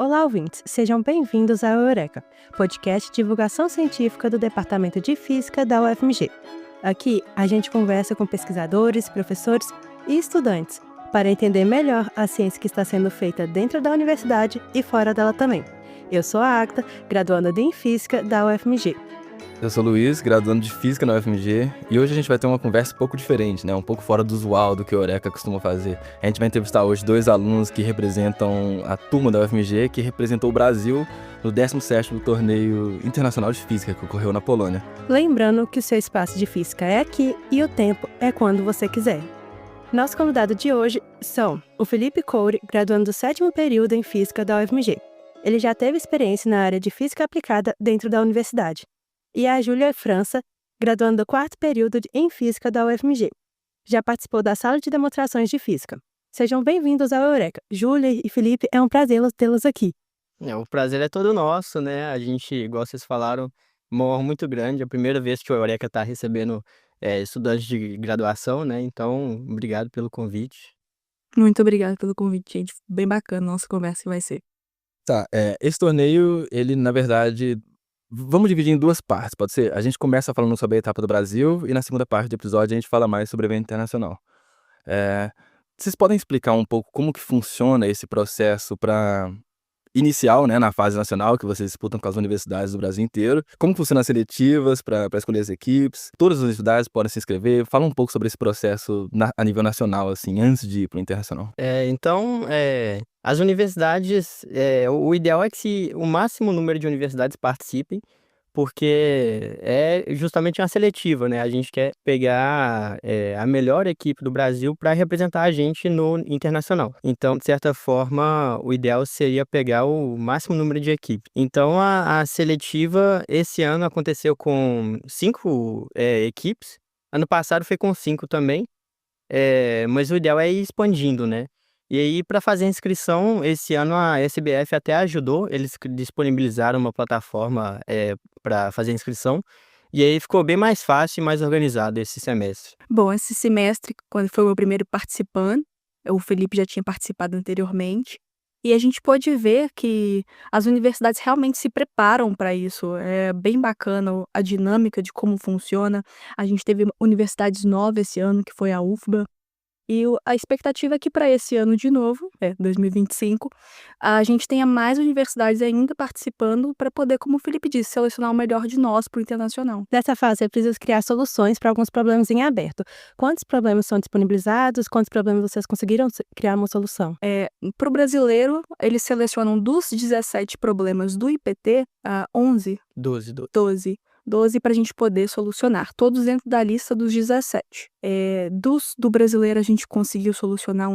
Olá, ouvintes! Sejam bem-vindos ao Eureka, podcast de divulgação científica do Departamento de Física da UFMG. Aqui, a gente conversa com pesquisadores, professores e estudantes para entender melhor a ciência que está sendo feita dentro da universidade e fora dela também. Eu sou a Agta, graduanda em Física da UFMG. Eu sou o Luiz, graduando de Física na UFMG, e hoje a gente vai ter uma conversa um pouco diferente, né? Um pouco fora do usual do que o Eureka costuma fazer. A gente vai entrevistar hoje dois alunos que representam a turma da UFMG, que representou o Brasil no 17º Torneio Internacional de Física, que ocorreu na Polônia. Lembrando que o seu espaço de física é aqui e o tempo é quando você quiser. Nosso convidado de hoje são o Felipe Coure, graduando do 7º período em Física da UFMG. Ele já teve experiência na área de Física aplicada dentro da universidade. E a Júlia França, graduando do 4º período em Física da UFMG. Já participou da sala de demonstrações de Física. Sejam bem-vindos ao Eureka. Júlia e Felipe, é um prazer tê-los aqui. O prazer é todo nosso, né? A gente, igual vocês falaram, uma honra muito grande. É a primeira vez que o Eureka está recebendo estudantes de graduação, né? Então, obrigado pelo convite. Muito obrigada pelo convite, gente. Bem bacana a nossa conversa que vai ser. Tá, esse torneio, ele, na verdade, vamos dividir em duas partes, pode ser? A gente começa falando sobre a etapa do Brasil e na segunda parte do episódio a gente fala mais sobre o evento internacional. Vocês podem explicar um pouco como que funciona esse processo inicial, né, na fase nacional, que vocês disputam com as universidades do Brasil inteiro? Como funcionam as seletivas para escolher as equipes? Todas as universidades podem se inscrever? Fala um pouco sobre esse processo a nível nacional, assim, antes de ir para o internacional. Então, as universidades, o ideal é que o máximo número de universidades participem, porque é justamente uma seletiva, né? A gente quer pegar a melhor equipe do Brasil para representar a gente no internacional. Então, de certa forma, o ideal seria pegar o máximo número de equipes. Então, a seletiva esse ano aconteceu com 5 equipes. Ano passado foi com 5 também, mas o ideal é ir expandindo, né? E aí, para fazer a inscrição, esse ano a SBF até ajudou, eles disponibilizaram uma plataforma para fazer a inscrição, e aí ficou bem mais fácil e mais organizado esse semestre. Bom, esse semestre, quando foi o meu primeiro participante, o Felipe já tinha participado anteriormente, e a gente pôde ver que as universidades realmente se preparam para isso. É bem bacana a dinâmica de como funciona. A gente teve universidades novas esse ano, que foi a UFBA. E a expectativa é que para esse ano de novo, 2025, a gente tenha mais universidades ainda participando para poder, como o Felipe disse, selecionar o melhor de nós para o internacional. Nessa fase, é preciso criar soluções para alguns problemas em aberto. Quantos problemas são disponibilizados? Quantos problemas vocês conseguiram criar uma solução? Para o brasileiro, eles selecionam dos 17 problemas do IPT, 11, 12 para a gente poder solucionar, todos dentro da lista dos 17. Do brasileiro a gente conseguiu solucionar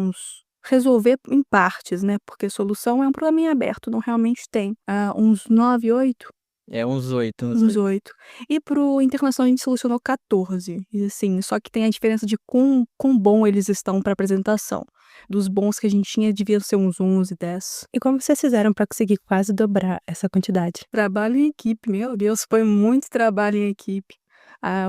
resolver em partes, né? Porque solução é um problema em aberto, não realmente tem. Uns 9, 8? Uns 8. Uns 8. E pro internacional a gente solucionou 14. E assim, só que tem a diferença de quão bom eles estão para apresentação. Dos bons que a gente tinha, devia ser uns 11, 10. E como vocês fizeram para conseguir quase dobrar essa quantidade? Trabalho em equipe, meu Deus, foi muito trabalho em equipe.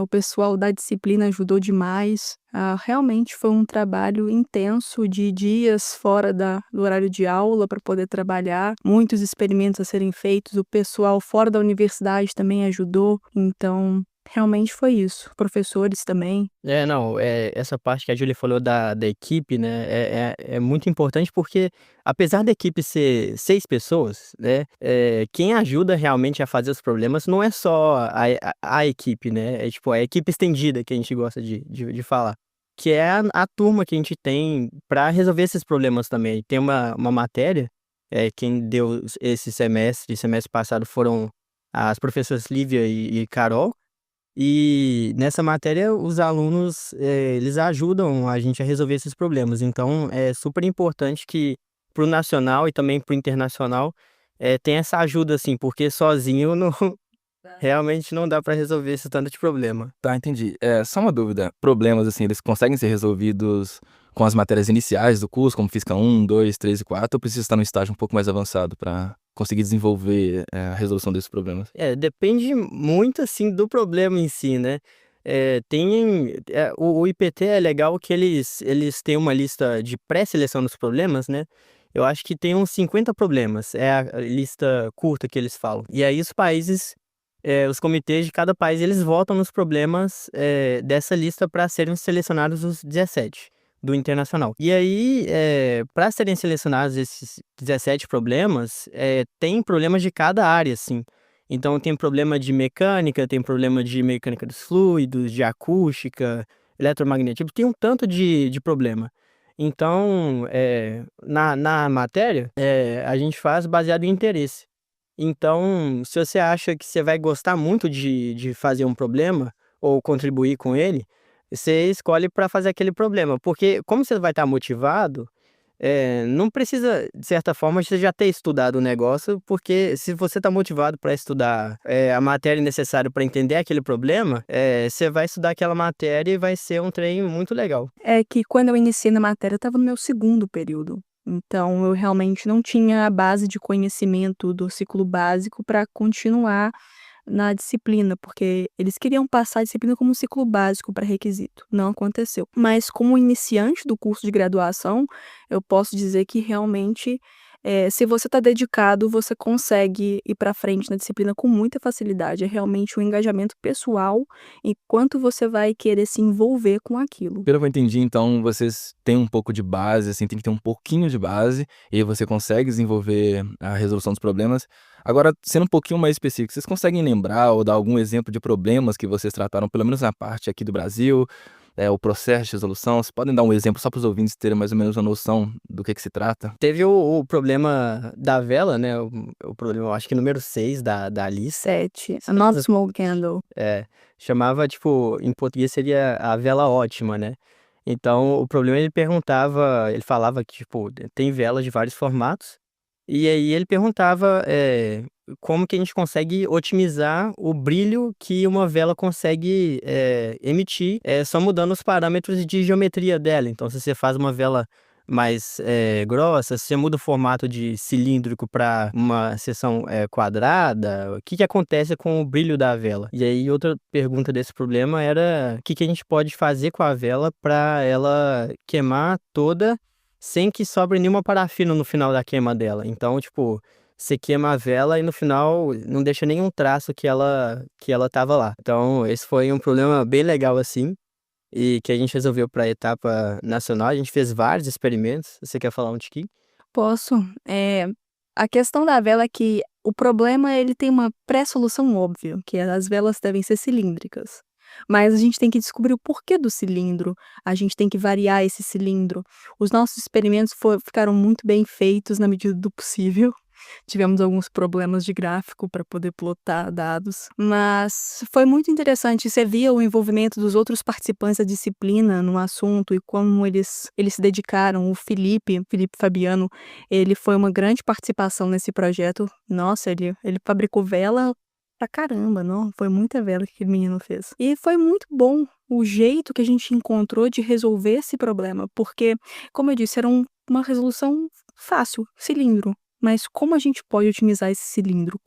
O pessoal da disciplina ajudou demais. Realmente foi um trabalho intenso de dias fora do horário de aula para poder trabalhar. Muitos experimentos a serem feitos. O pessoal fora da universidade também ajudou. Então, realmente foi isso. Professores também. Essa parte que a Júlia falou da equipe, né, é muito importante porque, apesar da equipe ser 6 pessoas, né, quem ajuda realmente a fazer os problemas não é só a equipe, né, tipo a equipe estendida que a gente gosta de falar, que é a turma que a gente tem para resolver esses problemas também. Tem uma matéria, quem deu esse semestre passado foram as professoras Lívia e Carol. E nessa matéria os alunos, eles ajudam a gente a resolver esses problemas. Então é super importante que pro nacional e também pro internacional tenha essa ajuda, assim, porque sozinho não realmente não dá para resolver esse tanto de problema. Tá, entendi. Só uma dúvida. Problemas, assim, eles conseguem ser resolvidos com as matérias iniciais do curso, como Física 1, 2, 3 e 4, ou precisa estar num estágio um pouco mais avançado para conseguir desenvolver a resolução desses problemas? Depende muito, assim, do problema em si, né. O IPT é legal que eles têm uma lista de pré-seleção dos problemas, né. eu acho que tem uns 50 problemas, é a lista curta que eles falam. E aí os países, os comitês de cada país, eles votam nos problemas dessa lista para serem selecionados os 17 do internacional. E aí, para serem selecionados esses 17 problemas, tem problemas de cada área, assim. Então tem problema de mecânica, tem problema de mecânica dos fluidos, de acústica, eletromagnetismo, tem um tanto de problema. Então, na matéria, a gente faz baseado em interesse. Então, se você acha que você vai gostar muito de fazer um problema ou contribuir com ele, você escolhe para fazer aquele problema. Porque como você vai estar motivado, não precisa, de certa forma, você já ter estudado o negócio, porque se você está motivado para estudar a matéria necessária para entender aquele problema, você vai estudar aquela matéria e vai ser um trem muito legal. É que quando eu iniciei na matéria, eu estava no meu segundo período. Então, eu realmente não tinha a base de conhecimento do ciclo básico para continuar na disciplina, porque eles queriam passar a disciplina como um ciclo básico para requisito. Não aconteceu. Mas como iniciante do curso de graduação, eu posso dizer que realmente, se você está dedicado, você consegue ir para frente na disciplina com muita facilidade. É realmente um engajamento pessoal e quanto você vai querer se envolver com aquilo. Pelo que eu entendi, então, vocês têm um pouco de base, assim, tem que ter um pouquinho de base, e aí você consegue desenvolver a resolução dos problemas. Agora, sendo um pouquinho mais específico, vocês conseguem lembrar ou dar algum exemplo de problemas que vocês trataram, pelo menos na parte aqui do Brasil, o processo de resolução? Vocês podem dar um exemplo só para os ouvintes terem mais ou menos uma noção do que se trata? Teve o problema da vela, né? O problema, eu acho que número 6 da lista. 7. A Not Small Candle. Chamava, tipo, em português seria a vela ótima, né? Então, o problema ele falava que, tipo, tem velas de vários formatos, e aí ele perguntava como que a gente consegue otimizar o brilho que uma vela consegue emitir, só mudando os parâmetros de geometria dela. Então, se você faz uma vela mais grossa, se você muda o formato de cilíndrico para uma seção quadrada, o que acontece com o brilho da vela? E aí outra pergunta desse problema era o que a gente pode fazer com a vela para ela queimar toda sem que sobre nenhuma parafina no final da queima dela. Então, tipo, você queima a vela e no final não deixa nenhum traço que ela tava lá. Então, esse foi um problema bem legal assim, e que a gente resolveu para a etapa nacional. A gente fez vários experimentos. Você quer falar um tiquinho? Posso. A questão da vela é que o problema, ele tem uma pré-solução óbvia, que as velas devem ser cilíndricas. Mas a gente tem que descobrir o porquê do cilindro, a gente tem que variar esse cilindro. Os nossos experimentos ficaram muito bem feitos na medida do possível. Tivemos alguns problemas de gráfico para poder plotar dados, mas foi muito interessante. Você via o envolvimento dos outros participantes da disciplina no assunto e como eles se dedicaram. O Felipe Fabiano, ele foi uma grande participação nesse projeto. Nossa, ele fabricou vela pra caramba, não? Foi muita vela que aquele menino fez. E foi muito bom o jeito que a gente encontrou de resolver esse problema, porque, como eu disse, era uma resolução fácil, cilindro. Mas como a gente pode otimizar esse cilindro?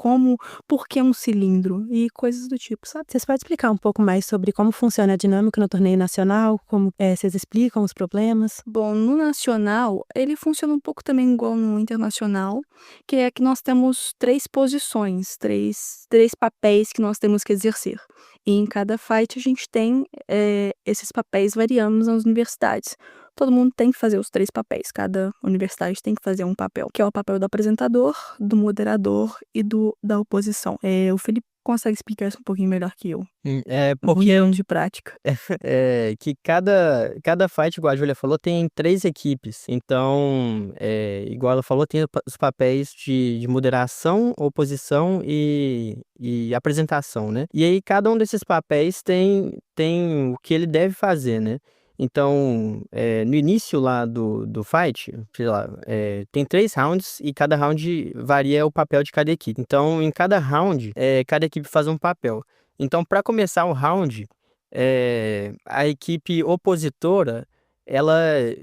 Por que um cilindro? E coisas do tipo, sabe? Vocês podem explicar um pouco mais sobre como funciona a dinâmica no torneio nacional? Como vocês explicam os problemas? Bom, no nacional, ele funciona um pouco também igual no internacional, que é que nós temos 3 posições, três papéis que nós temos que exercer. E em cada fight a gente tem esses papéis variando nas universidades. Todo mundo tem que fazer os 3 papéis, cada universidade tem que fazer um papel, que é o papel do apresentador, do moderador e da oposição. O Felipe consegue explicar isso um pouquinho melhor que eu. Porque anos de prática. que cada fight, igual a Júlia falou, tem 3 equipes. Então, igual ela falou, tem os papéis de moderação, oposição e apresentação, né? E aí, cada um desses papéis tem o que ele deve fazer, né? Então, no início lá do fight, sei lá, tem 3 rounds e cada round varia o papel de cada equipe. Então, em cada round, cada equipe faz um papel. Então, para começar o round, a equipe opositora, ela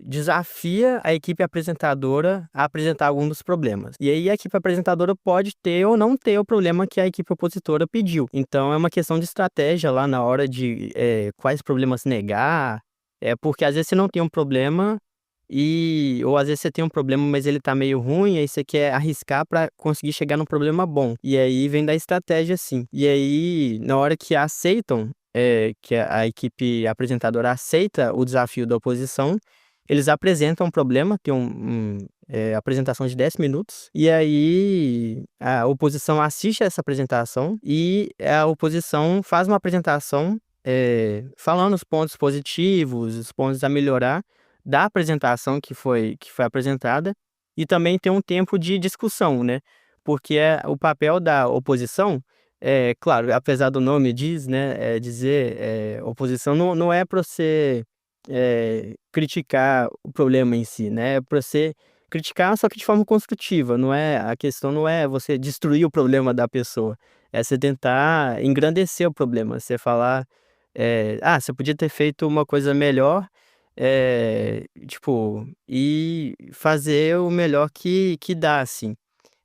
desafia a equipe apresentadora a apresentar algum dos problemas. E aí a equipe apresentadora pode ter ou não ter o problema que a equipe opositora pediu. Então, é uma questão de estratégia lá na hora de quais problemas negar. Porque às vezes você não tem um problema, ou às vezes você tem um problema, mas ele tá meio ruim, aí você quer arriscar para conseguir chegar num problema bom. E aí vem da estratégia, assim. E aí, na hora que aceitam, que a equipe apresentadora aceita o desafio da oposição, eles apresentam um problema, tem apresentação de 10 minutos, e aí a oposição assiste a essa apresentação e a oposição faz uma apresentação falando os pontos positivos, os pontos a melhorar da apresentação que foi apresentada, e também tem um tempo de discussão, né? Porque o papel da oposição, claro, apesar do nome diz, né, oposição não é para você criticar o problema em si, né? É para você criticar, só que de forma construtiva, a questão não é você destruir o problema da pessoa, é você tentar engrandecer o problema, você falar, você podia ter feito uma coisa melhor, tipo, e fazer o melhor que dá, assim.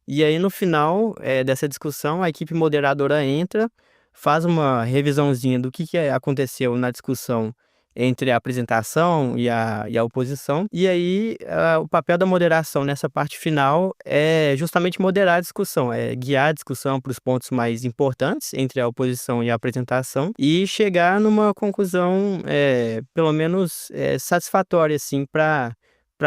E aí no final, dessa discussão, a equipe moderadora entra, faz uma revisãozinha do que aconteceu na discussão entre a apresentação e a oposição. E aí, o papel da moderação nessa parte final é justamente moderar a discussão, guiar a discussão para os pontos mais importantes entre a oposição e a apresentação e chegar numa conclusão, pelo menos, satisfatória, assim, para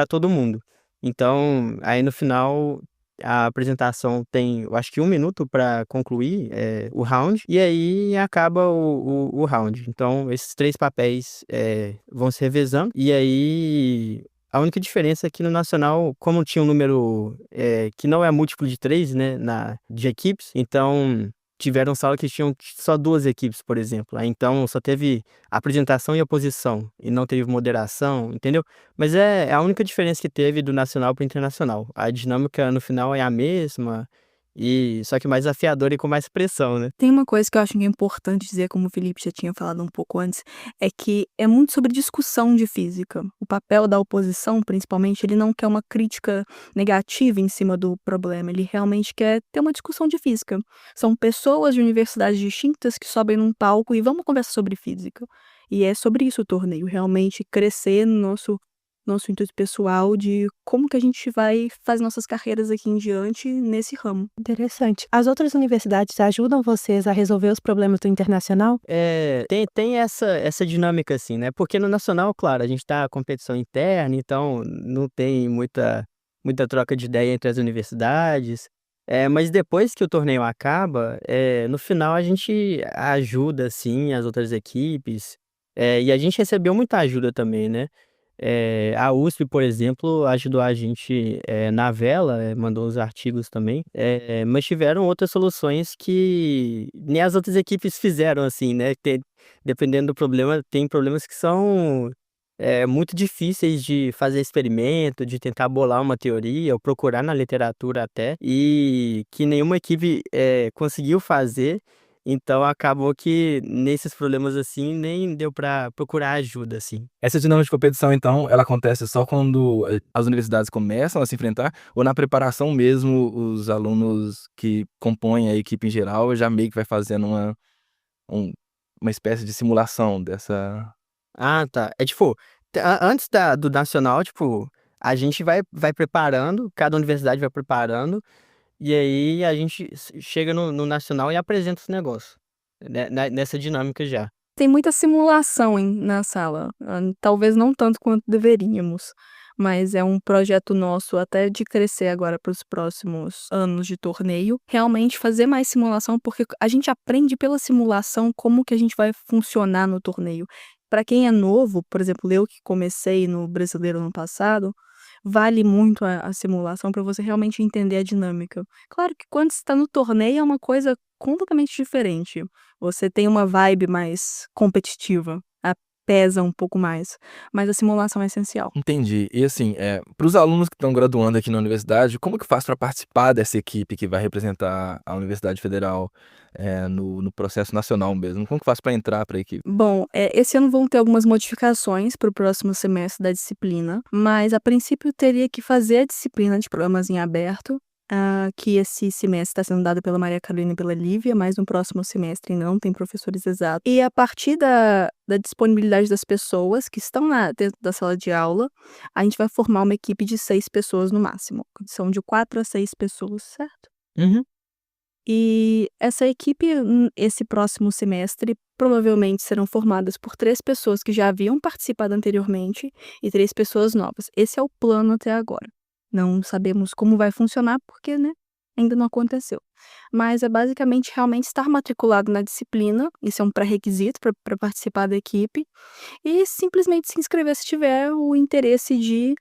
todo mundo. Então, aí no final a apresentação tem, eu acho que 1 minuto para concluir o round, e aí acaba o round. Então, esses 3 papéis vão se revezando, e aí a única diferença é que no nacional, como tinha um número que não é múltiplo de 3, né, de equipes, então tiveram salas que tinham só 2 equipes, por exemplo. Aí então só teve apresentação e oposição, e não teve moderação, entendeu? Mas é a única diferença que teve do nacional para o internacional. A dinâmica no final é a mesma, só que mais afiadora e com mais pressão, né? Tem uma coisa que eu acho que é importante dizer, como o Felipe já tinha falado um pouco antes, é que é muito sobre discussão de física. O papel da oposição, principalmente, ele não quer uma crítica negativa em cima do problema, ele realmente quer ter uma discussão de física. São pessoas de universidades distintas que sobem num palco e vamos conversar sobre física. E é sobre isso o torneio, realmente crescer no nosso intuito pessoal de como que a gente vai fazer nossas carreiras aqui em diante nesse ramo. Interessante. As outras universidades ajudam vocês a resolver os problemas do internacional? Tem essa dinâmica, assim, né? Porque no nacional, claro, a gente tá competição interna, então não tem muita troca de ideia entre as universidades. Mas depois que o torneio acaba, no final a gente ajuda, assim, as outras equipes. E a gente recebeu muita ajuda também, né? A USP, por exemplo, ajudou a gente na vela, mandou os artigos também, mas tiveram outras soluções que nem as outras equipes fizeram, assim, né? Dependendo do problema, tem problemas que são muito difíceis de fazer experimento, de tentar bolar uma teoria, ou procurar na literatura até, e que nenhuma equipe conseguiu fazer. Então acabou que nesses problemas, assim, nem deu pra procurar ajuda, assim. Essa dinâmica de competição, então, ela acontece só quando as universidades começam a se enfrentar, ou na preparação mesmo, os alunos que compõem a equipe em geral já meio que vai fazendo uma espécie de simulação dessa... Ah, tá. Tipo, antes do nacional, tipo, a gente vai preparando, cada universidade vai preparando, e aí a gente chega no nacional e apresenta os negócios, né, nessa dinâmica já. Tem muita simulação na sala, talvez não tanto quanto deveríamos, mas é um projeto nosso até de crescer agora para os próximos anos de torneio, realmente fazer mais simulação, porque a gente aprende pela simulação como que a gente vai funcionar no torneio. Para quem é novo, por exemplo, eu que comecei no Brasileiro ano passado, vale muito a simulação para você realmente entender a dinâmica. Claro que quando você está no torneio é uma coisa completamente diferente. Você tem uma vibe mais competitiva, pesa um pouco mais, mas a simulação é essencial. Entendi. E assim, para os alunos que estão graduando aqui na universidade, como que faz para participar dessa equipe que vai representar a Universidade Federal no processo nacional mesmo? Como que faz para entrar para a equipe? Bom, esse ano vão ter algumas modificações para o próximo semestre da disciplina, mas a princípio teria que fazer a disciplina de programas em aberto que esse semestre está sendo dado pela Maria Carolina e pela Lívia, mas no próximo semestre não tem professores exatos. E a partir da disponibilidade das pessoas que estão dentro da sala de aula, a gente vai formar uma equipe de 6 pessoas no máximo. São de 4 a 6 pessoas, certo? Uhum. E essa equipe, esse próximo semestre, provavelmente serão formadas por 3 pessoas que já haviam participado anteriormente e 3 pessoas novas. Esse é o plano até agora. Não sabemos como vai funcionar porque, né, ainda não aconteceu. Mas é basicamente realmente estar matriculado na disciplina, isso é um pré-requisito para participar da equipe, e simplesmente se inscrever se tiver o interesse de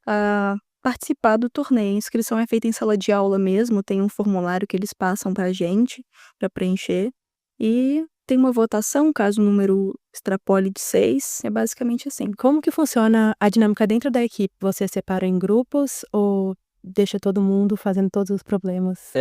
participar do torneio. A inscrição é feita em sala de aula mesmo, tem um formulário que eles passam pra gente, para preencher, e tem uma votação, caso o número extrapole de 6, é basicamente assim. Como que funciona a dinâmica dentro da equipe? Você separa em grupos ou deixa todo mundo fazendo todos os problemas?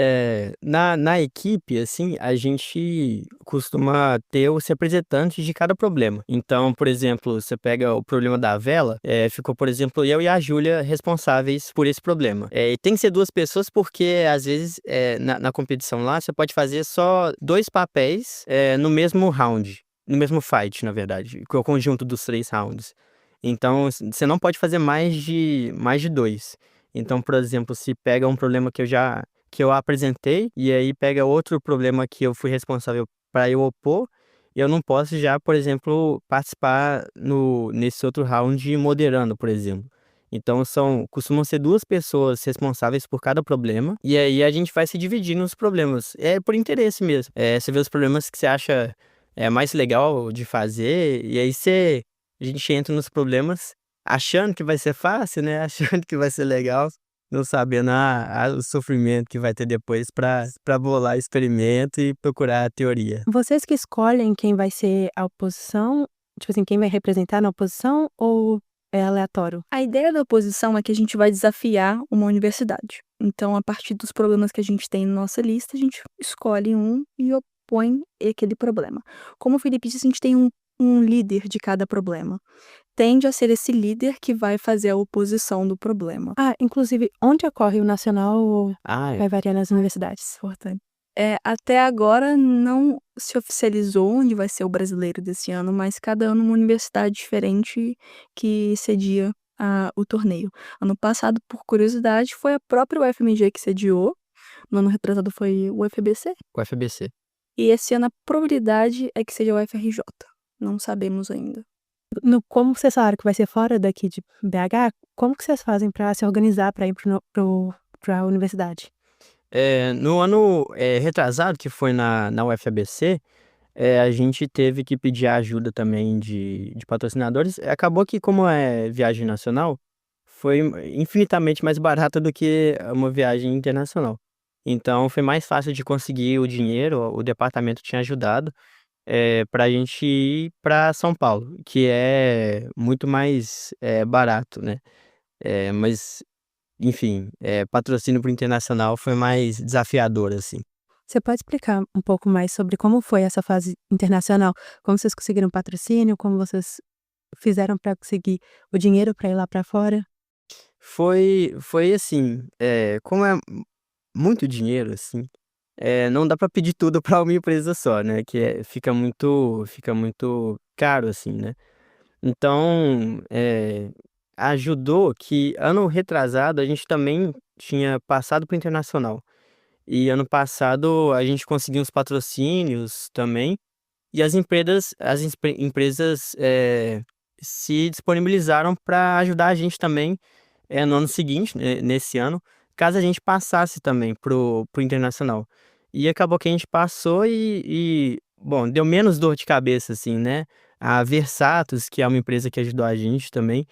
Na equipe, assim, a gente costuma ter os representantes de cada problema. Então, por exemplo, você pega o problema da vela, ficou, por exemplo, eu e a Júlia responsáveis por esse problema. E tem que ser 2 pessoas porque, às vezes, na competição lá, você pode fazer só 2 papéis no mesmo round, no mesmo fight, na verdade, que é o conjunto dos 3 rounds. Então, você não pode fazer mais de 2. Então, por exemplo, se pega um problema que eu apresentei e aí pega outro problema que eu fui responsável para eu opor, eu não posso já, por exemplo, participar nesse outro round moderando, por exemplo. Então, costumam ser 2 pessoas responsáveis por cada problema e aí a gente vai se dividir nos problemas. É por interesse mesmo. Você vê os problemas que você acha mais legal de fazer e aí a gente entra nos problemas achando que vai ser fácil, né? Achando que vai ser legal, não sabendo o sofrimento que vai ter depois para bolar experimento e procurar a teoria. Vocês que escolhem quem vai ser a oposição, tipo assim, quem vai representar na oposição ou é aleatório? A ideia da oposição é que a gente vai desafiar uma universidade. Então, a partir dos problemas que a gente tem na nossa lista, a gente escolhe um e opõe aquele problema. Como o Felipe disse, a gente tem um líder de cada problema. Tende a ser esse líder que vai fazer a oposição do problema. Inclusive, onde ocorre o nacional ou vai variar nas universidades? Importante. Até agora não se oficializou onde vai ser o brasileiro desse ano, mas cada ano uma universidade diferente que cedia o torneio. Ano passado, por curiosidade, foi a própria UFMG que sediou. No ano retrasado foi o UFBC. O FBC. E esse ano a probabilidade é que seja o UFRJ. Não sabemos ainda. Como vocês falaram que vai ser fora daqui de BH, como que vocês fazem para se organizar para ir para a universidade? No ano retrasado, que foi na UFABC, a gente teve que pedir a ajuda também de patrocinadores. Acabou que, como é viagem nacional, foi infinitamente mais barata do que uma viagem internacional. Então, foi mais fácil de conseguir o dinheiro, o departamento tinha ajudado para a gente ir para São Paulo, que é muito mais barato, né? Mas, enfim, patrocínio para internacional foi mais desafiador, assim. Você pode explicar um pouco mais sobre como foi essa fase internacional? Como vocês conseguiram patrocínio? Como vocês fizeram para conseguir o dinheiro para ir lá para fora? Foi assim, como é muito dinheiro, assim, não dá para pedir tudo para uma empresa só, né? Que fica muito caro, assim, né? Então, ajudou que ano retrasado a gente também tinha passado para o internacional. E ano passado a gente conseguiu uns patrocínios também. E as empresas se disponibilizaram para ajudar a gente também no ano seguinte, nesse ano, caso a gente passasse também pro internacional. E acabou que a gente passou bom, deu menos dor de cabeça, assim, né? A Versatus, que é uma empresa que ajudou a gente também,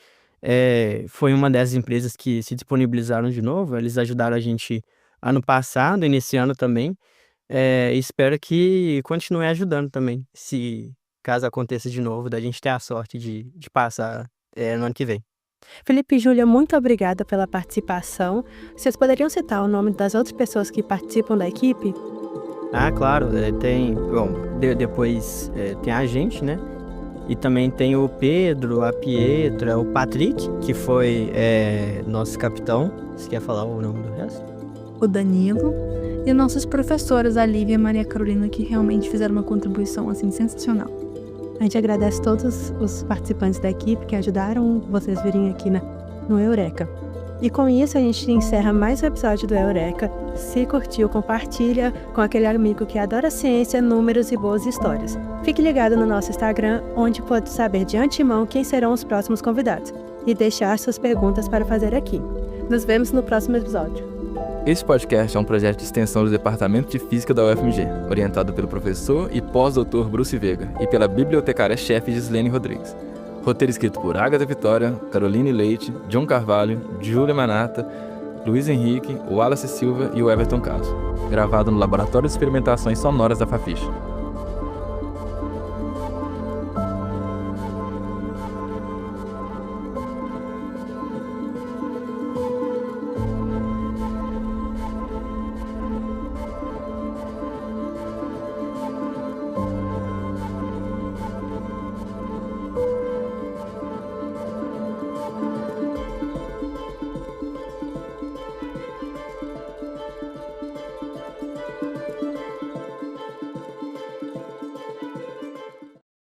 foi uma dessas empresas que se disponibilizaram de novo. Eles ajudaram a gente ano passado e nesse ano também. Espero que continue ajudando também, se caso aconteça de novo, da gente ter a sorte de passar no ano que vem. Felipe e Júlia, muito obrigada pela participação. Vocês poderiam citar o nome das outras pessoas que participam da equipe? Claro, depois tem a gente, né? E também tem o Pedro, a Pietra, o Patrick, que foi nosso capitão. Você quer falar o nome do resto? o Danilo e nossas professoras, a Lívia e a Maria Carolina, que realmente fizeram uma contribuição assim sensacional. A gente agradece todos os participantes da equipe que ajudaram vocês virem aqui no Eureka. E com isso a gente encerra mais um episódio do Eureka. Se curtiu, compartilha com aquele amigo que adora ciência, números e boas histórias. Fique ligado no nosso Instagram, onde pode saber de antemão quem serão os próximos convidados e deixar suas perguntas para fazer aqui. Nos vemos no próximo episódio. Esse podcast é um projeto de extensão do Departamento de Física da UFMG, orientado pelo professor e pós-doutor Bruce Vega e pela bibliotecária-chefe Gislene Rodrigues. Roteiro escrito por Agatha Vitória, Caroline Leite, John Carvalho, Júlia Manata, Luiz Henrique, Wallace Silva e o Everton Caso. Gravado no Laboratório de Experimentações Sonoras da Fafiche.